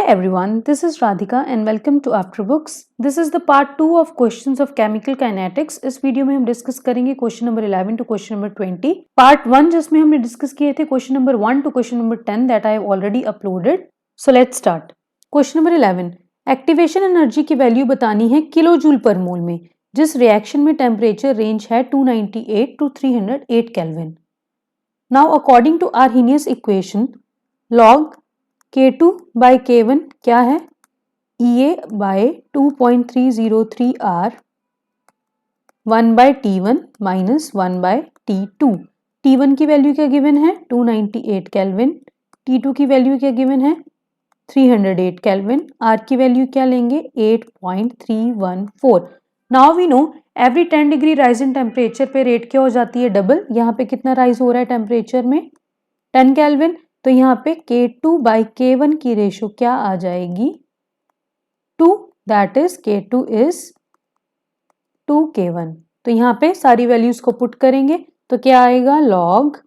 everyone, this is Radhika and welcome to Afterbooks. This is the part 2 of questions of chemical kinetics. इस video में हम discuss करेंगे question number 11 to question number 20. Part 1 जिसमें हमने discuss किए थे question number 1 to question number 10 that I have already uploaded. So let's start. Question number 11. Activation energy की value बतानी है किलो जूल पर मोल में जिस रिएक्शन में टेम्परेचर रेंज है 298 to 308 kelvin. Now according to Arrhenius equation log K2 by K1 क्या है? EA by 2.303 R 1 by T1 minus 1 by T2. T1 की वैल्यू क्या गिवन है? 298 केल्विन. T2 की वैल्यू क्या गिवन है? 308 केल्विन. R की वैल्यू क्या लेंगे? 8.314. Now we know every 10 degree rise in temperature पे रेट क्या हो जाती है? डबल. यहाँ पे कितना राइज हो रहा है टेम्परेचर में? 10 केल्विन. तो यहाँ पे K2 by K1 की रेशो क्या आ जाएगी? 2. That is K2 is 2 K1. तो यहाँ पे सारी वैल्यूज को पुट करेंगे तो क्या आएगा? log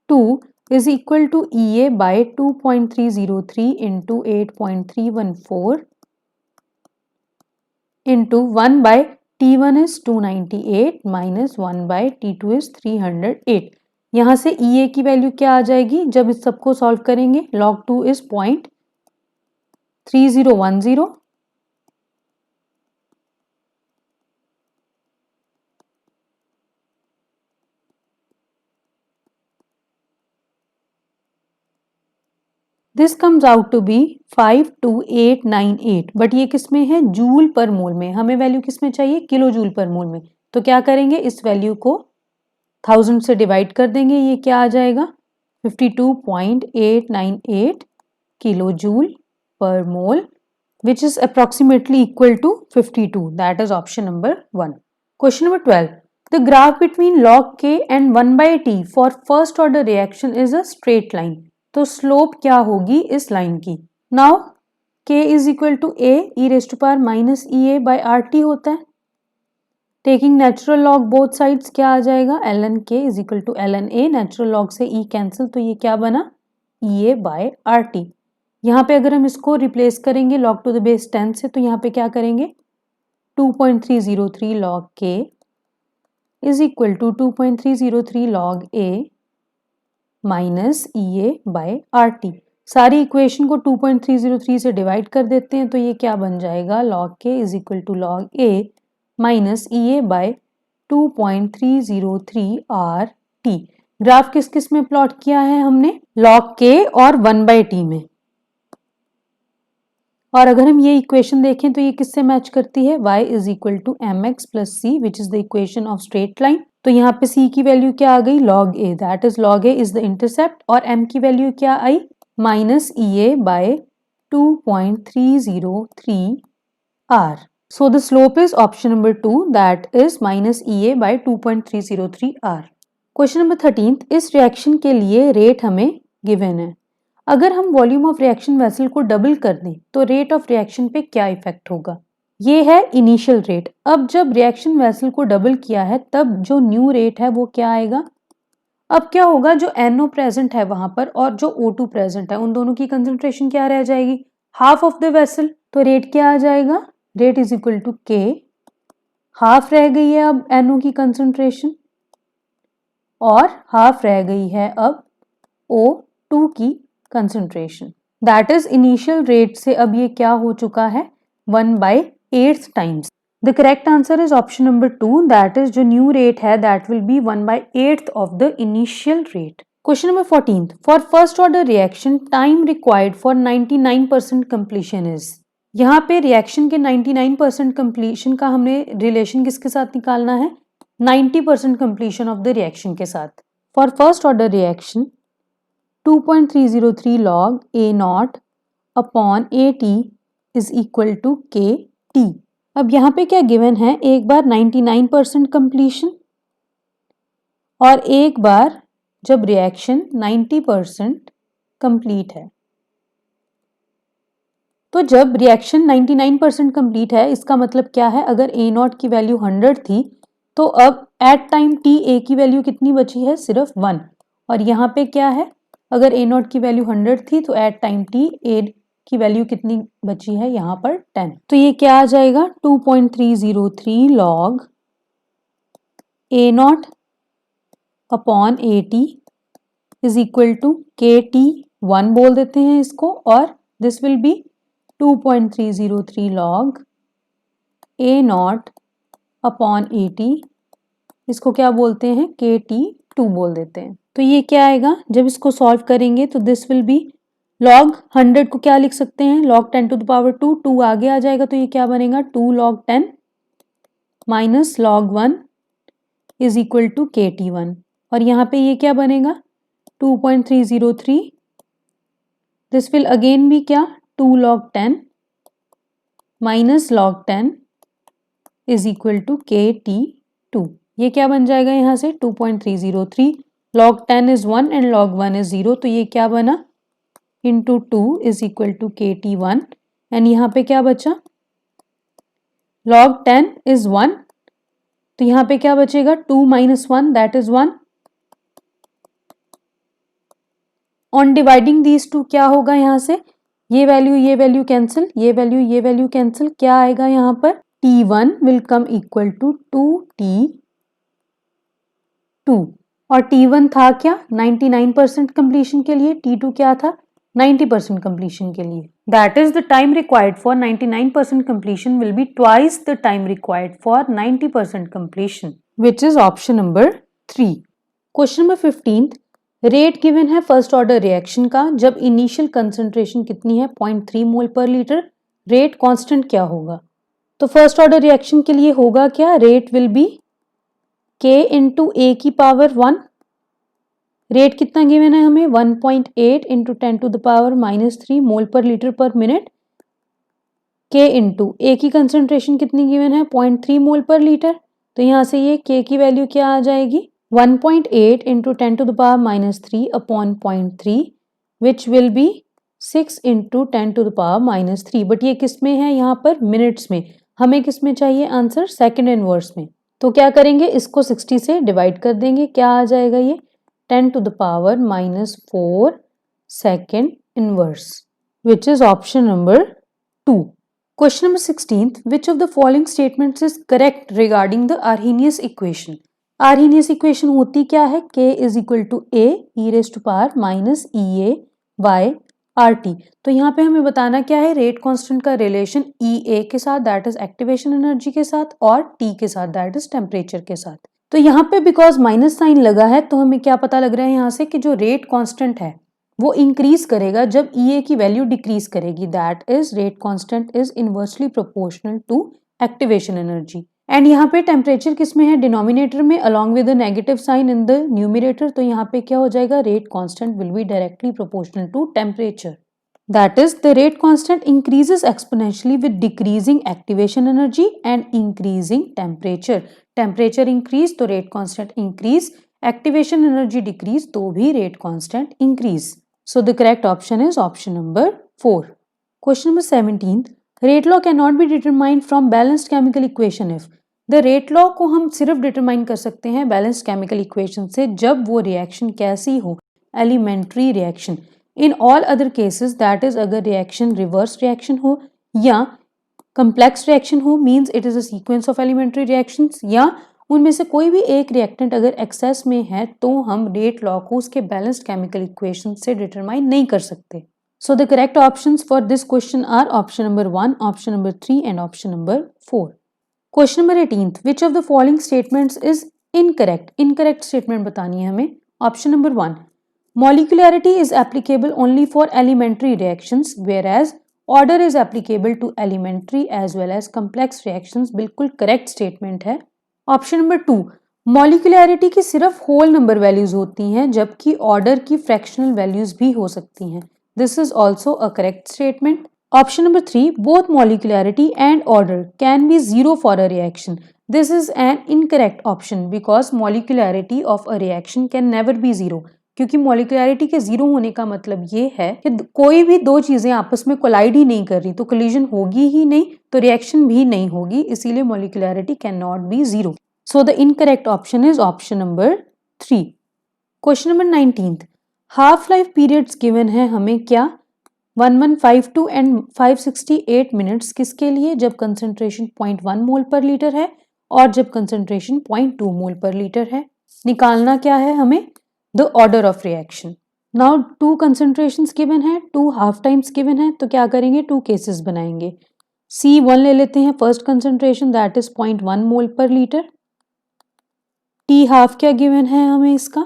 2 is equal to EA by 2.303 into 8.314 into 1 by T1 is 298 minus 1 by T2 is 308. यहां से EA की वैल्यू क्या आ जाएगी जब इस सबको सॉल्व करेंगे? log 2 is 0.3010. This comes out to be 52898. But ये किस में है? जूल पर मोल में. हमें वैल्यू किस में चाहिए? किलो जूल पर मोल में. तो क्या करेंगे? इस वैल्यू को 1000 से डिवाइड कर देंगे. ये क्या आ जाएगा? 52.898 किलो जूल पर मोल which is approximately equal to 52. That is option number 1. Question number 12. The graph between log K and 1 by T for first order reaction is a straight line. तो slope क्या होगी इस लाइन की? Now K is equal to A e raised to power minus EA by RT होता है. Taking natural log both sides क्या आ जाएगा? ln k is equal to ln a. Natural log से e कैंसिल तो ये क्या बना? EA by RT. यहाँ पे अगर हम इसको रिप्लेस करेंगे log टू द बेस 10 से तो यहाँ पे क्या करेंगे? 2.303 log k is equal to 2.303 log a minus EA by RT. सारी इक्वेशन को 2.303 से डिवाइड कर देते हैं तो ये क्या बन जाएगा? log k is equal to log a minus EA by 2.303 RT. Graph किस किस में प्लॉट किया है हमने? log k और 1 by t में. और अगर हम ये इक्वेशन देखें तो ये किससे मैच करती है? y is equal to mx plus c which is the equation of straight line. तो यहाँ पे c की वैल्यू क्या आ गई? log a. That is log a is the intercept. और m की वैल्यू क्या आई? Minus EA by 2.303 R. So the slope is option number 2 that is minus EA by 2.303 R. Question number 13. इस reaction के लिए rate हमें given है. अगर हम वॉल्यूम ऑफ रिएक्शन वेसल को डबल कर दें तो रेट ऑफ रिएक्शन पे क्या इफेक्ट होगा? ये है इनिशियल रेट. अब जब रिएक्शन वेसल को डबल किया है तब जो न्यू रेट है वो क्या आएगा? अब क्या होगा? जो NO प्रेजेंट है वहां पर और जो O2 प्रेजेंट है उन दोनों की कंसेंट्रेशन क्या रह जाएगी? Half of the vessel. तो रेट क्या आ जाएगा? Rate is equal to K. Half रह गई है अब NO की कंसंट्रेशन और हाफ रह गई है अब O2 की concentration. That is initial rate से अब ये क्या हो चुका है? 1/8 times. The correct answer is option number 2. That is जो न्यू रेट है that will be 1/8 of the initial rate. Question number 14. For first order reaction time required for 99% completion is. यहाँ पे रिएक्शन के 99% कंप्लीशन का हमने relation किसके साथ निकालना है? 90% कंप्लीशन ऑफ द रिएक्शन के साथ. For first order reaction 2.303 log A0 upon AT is equal to KT. अब यहाँ पे क्या गिवन है? एक बार 99% कंप्लीशन और एक बार जब रिएक्शन 90% कंप्लीट है. तो जब रिएक्शन 99% कंप्लीट है इसका मतलब क्या है? अगर A0 की वैल्यू 100 थी तो अब एट टाइम T A की वैल्यू कितनी बची है? सिर्फ 1. और यहाँ पे क्या है? अगर A0 की वैल्यू 100 थी तो एट टाइम T A की वैल्यू कितनी बची है यहाँ पर 10। तो ये क्या आ जाएगा 2.303 log A naught upon A T is equal to K T 1 बोल देते हैं इसको, और this will be 2.303 log A naught upon A T, इसको क्या बोलते हैं के टी 2 बोल देते हैं। तो ये क्या आएगा जब इसको सॉल्व करेंगे तो दिस विल बी लॉग 100 को क्या लिख सकते हैं लॉग 10 टू द पावर 2, 2 आगे आ जाएगा तो ये क्या बनेगा 2 log 10 minus log 1 is equal to K T 1, और यहाँ पे ये क्या बनेगा 2.303, दिस विल अगेन भी क्या 2 log 10 माइनस log 10 is equal to K T 2। ये क्या बन जाएगा यहाँ से 2.303 log 10 is 1 and log 1 is 0, तो ये क्या बना into 2 is equal to K T 1, and यहाँ पे क्या बचा log 10 इज 1, तो यहाँ पे क्या बचेगा 2 minus 1 that is 1। On dividing these two क्या होगा यहाँ से ये वैल्यू कैंसिल, ये वैल्यू कैंसिल, क्या आएगा यहाँ पर T1 will come equal to 2T2, और T1 था क्या 99% कंप्लीशन के लिए, T2 क्या था 90% कंप्लीशन के लिए। That is the time required for 99% completion will be twice the time required for 90% completion, which is option number 3। Question number 15, rate given है फर्स्ट ऑर्डर रिएक्शन का, जब इनिशियल कंसंट्रेशन कितनी है 0.3 मोल पर लीटर, रेट कांस्टेंट क्या होगा। तो first order reaction के लिए होगा क्या rate will be k into A की पावर 1, रेट कितना गिवन है हमें 1.8 into 10 to the power -3 mole पर लीटर पर मिनट, k इंटू ए की कंसंट्रेशन कितनी गिवन है 0.3 मोल पर लीटर, तो यहाँ से ये k की वैल्यू क्या आ जाएगी 1.8 into 10 to the power -3 upon 0.3 which will be 6 into 10 to the power -3, but ये किस में है यहाँ पर मिनट्स में, हमें किस में चाहिए आंसर सेकंड इनवर्स में। तो क्या करेंगे इसको 60 से डिवाइड कर देंगे, क्या आ जाएगा ये 10 to the power -4 second inverse, which is option number 2। Question number 16, which of the following statements is correct regarding the Arrhenius equation. Arrhenius equation होती क्या है k is equal to A e raise to power minus E A by R T. तो यहाँ पे हमें बताना क्या है रेट कांस्टेंट का रिलेशन ई ए के साथ दैट इज एक्टिवेशन एनर्जी के साथ और टी के साथ दैट इज टेम्परेचर के साथ। तो यहाँ पे बिकॉज माइनस साइन लगा है तो हमें क्या पता लग रहा है यहाँ से कि जो रेट कांस्टेंट है वो इंक्रीज करेगा जब ई ए की वैल्यू डिक्रीज करेगी, that is rate constant is inversely proportional to activation energy. And यहाँ पे टेम्परेचर किस में है डिनोमिनेटर में along with the negative sign in the numerator, तो यहाँ पे क्या हो जाएगा rate constant will be directly proportional to temperature, that is the rate constant increases exponentially with decreasing activation energy and increasing temperature. Temperature increase तो rate constant increase, activation energy decrease तो भी rate constant increase. So the correct option is option number 4। Question number 17, rate law can not be determined from balanced chemical equation if. The rate law को हम सिर्फ determine कर सकते हैं balanced chemical equation से जब वो रिएक्शन कैसी हो elementary reaction. In all other cases that is अगर रिएक्शन रिवर्स रिएक्शन हो या कंप्लेक्स रिएक्शन हो means it is a sequence of elementary reactions, या उनमें से कोई भी एक रिएक्टेंट अगर एक्सेस में है तो हम रेट लॉ को उसके बैलेंस्ड केमिकल इक्वेशन से डिटरमाइन नहीं कर सकते। So the correct options for this question are option number 1, option number 3 and option number 4. Question number 18, which of the following statements is incorrect? Incorrect statement बतानी है हमें। Option number 1, molecularity is applicable only for elementary reactions whereas order is applicable to elementary as well as complex reactions। बिल्कुल correct statement है। Option number 2, molecularity की सिर्फ whole number values होती हैं जबकि order की fractional values भी हो सकती हैं। This is also a correct statement. Option number 3, both molecularity and order can be zero for a reaction. This is an incorrect option because molecularity of a reaction can never be zero. क्योंकि molecularity के zero होने का मतलब ये है कि कोई भी दो चीजें आपस में कोलाइड ही नहीं कर रही तो कोलिजन होगी ही नहीं तो रिएक्शन भी नहीं होगी, इसीलिए molecularity cannot be zero. So the incorrect option is option number 3. Question number 19, half life periods given है हमें क्या 1152 एंड 568 मिनट्स किसके लिए? जब कंसंट्रेशन 0.1 मोल पर लीटर है और जब कंसंट्रेशन 0.2 मोल पर लीटर है। निकालना क्या है हमें? The order of reaction. Now 2 concentrations given है, 2 हाफ टाइम्स गिवन है, तो क्या करेंगे? 2 केसेस बनाएंगे। C1 ले लेते हैं फर्स्ट कंसंट्रेशन, दैट इज 0.1 मोल पर लीटर। T हाफ क्या गिवन है हमें इसका?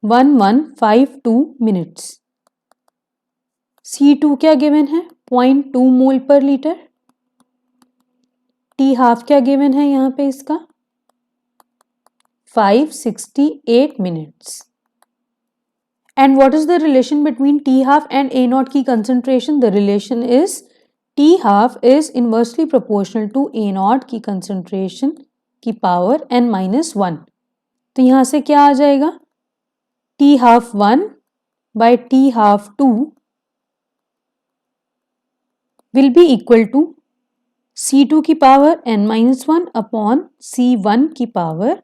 1152 मिनट्स। C2 क्या गिवन है? 0.2 मोल पर लीटर। T हाफ क्या गिवन है यहाँ पे इसका? 568 minutes. And what is the relation between T half and A naught की concentration? The relation is T half is inversely proportional to A naught की concentration की power n-1। तो यहाँ से क्या आ जाएगा? T half 1 by T half 2 will be equal to C2 की power n-1 upon C1 की power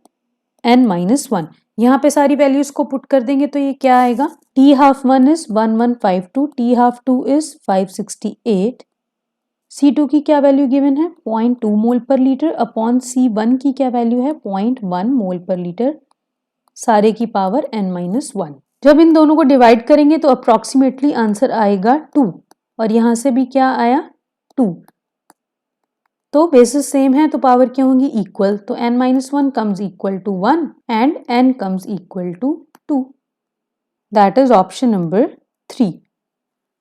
n-1। यहाँ पे सारी वैल्यूज को पुट कर देंगे तो ये क्या आएगा? T half 1 is 1152, T half 2 is 568, C2 की क्या वैल्यू गिवन है? 0.2 मोल पर लीटर अपॉन C1 की क्या वैल्यू है? 0.1 मोल पर लीटर, सारे की पावर n-1। जब इन दोनों को डिवाइड करेंगे तो अप्रॉक्सीमेटली आंसर आएगा 2 और यहाँ से भी क्या आया? 2। तो बेसिस सेम है तो पावर क्या होंगी? इक्वल। तो n-1 comes equal to 1 and n comes equal to 2. That is option number 3.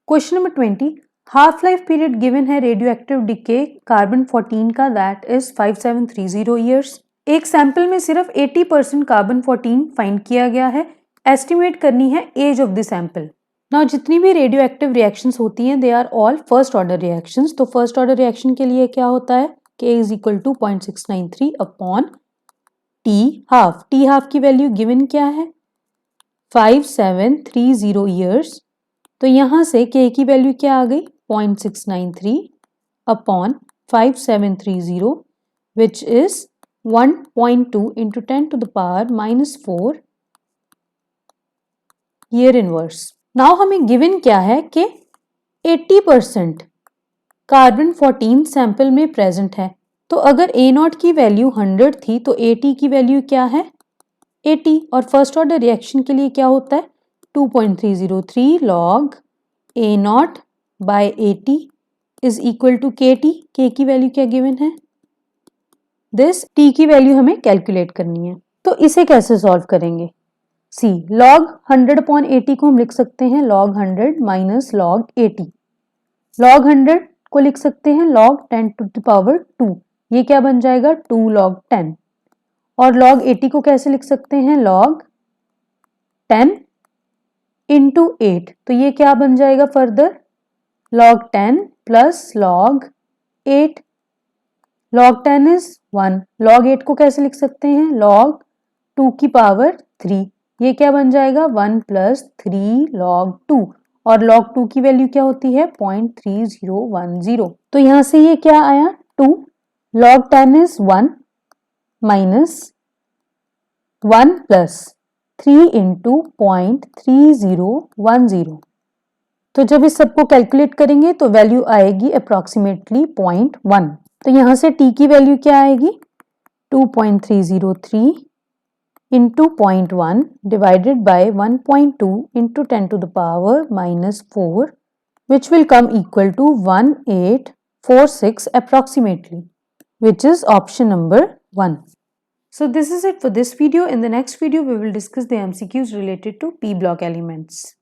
Question number 20. Half life period given है रेडियो एक्टिव डिके कार्बन 14 का, दैट इज 5730 ईयर्स। एक सैंपल में सिर्फ 80% कार्बन 14 फाइंड किया गया है। एस्टिमेट करनी है age of the sample. Now जितनी भी रेडियो एक्टिव रिएक्शंस होती हैं they are all first order reactions. तो फर्स्ट ऑर्डर रिएक्शन के लिए क्या होता है? K is equal to 0.693 upon T half. T half की वैल्यू गिवन क्या है? 5730 ईयर्स। तो यहाँ से K की वैल्यू क्या आ गई? 0.693 upon 5730 which is 1.2 into 10 to the power -4 year inverse. Now हमें गिवन क्या है कि 80% कार्बन 14 सैंपल में प्रेजेंट है। तो अगर A नॉट की वैल्यू 100 थी तो AT की वैल्यू क्या है? 80। और फर्स्ट ऑर्डर रिएक्शन के लिए क्या होता है? 2.303 log A naught by 80 is equal to KT। K की वैल्यू क्या गिवन है? दिस T की वैल्यू हमें कैलकुलेट करनी है। तो इसे कैसे सॉल्व करेंगे? सी log 100 अपॉन 80 को हम लिख सकते हैं log 100 माइनस log 80। log 100 को लिख सकते हैं log 10 to the power 2, ये क्या बन जाएगा? 2 log 10। और log 80 को कैसे लिख सकते हैं? log 10 into 8, तो ये क्या बन जाएगा further? log 10 plus log 8। log 10 is 1, log 8 को कैसे लिख सकते हैं? log 2 की पावर 3, ये क्या बन जाएगा? 1 plus 3 log 2। और log 2 की वैल्यू क्या होती है? 0.3010। तो यहां से ये क्या आया? 2 log 10 is 1 minus 1 plus 3 into 0.3010। तो जब इस सबको कैलकुलेट करेंगे तो वैल्यू आएगी अप्रॉक्सीमेटली 0.1। तो यहां से t की वैल्यू क्या आएगी? 2.303 into 0.1 divided by 1.2 into 10 to the power -4, which will come equal to 1846 approximately, which is option number 1. So this is it for this video. In the next video, we will discuss the MCQs related to P block elements.